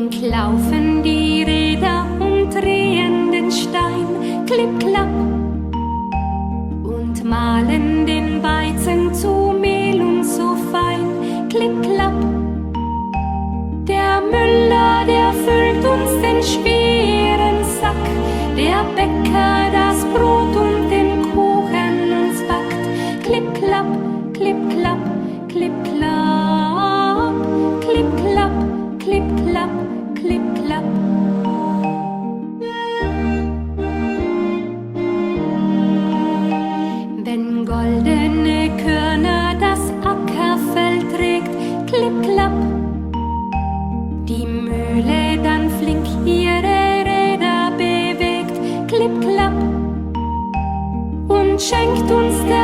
Flink laufen die Räder und drehen den Stein, klipp, klapp, und mahlen den Weizen zu Mehl und so fein, klipp, klapp. Der Müller, der füllt uns den schweren Sack, der Bäcker das Brot und den Kuchen uns backt, klipp, klapp, klipp, klapp, klipp, klapp, klipp, klapp, klipp, klapp, klipp, klapp. Wenn goldene Körner das Ackerfeld trägt, klipp, klapp, die Mühle dann flink ihre Räder bewegt, klipp, klapp, und schenkt uns der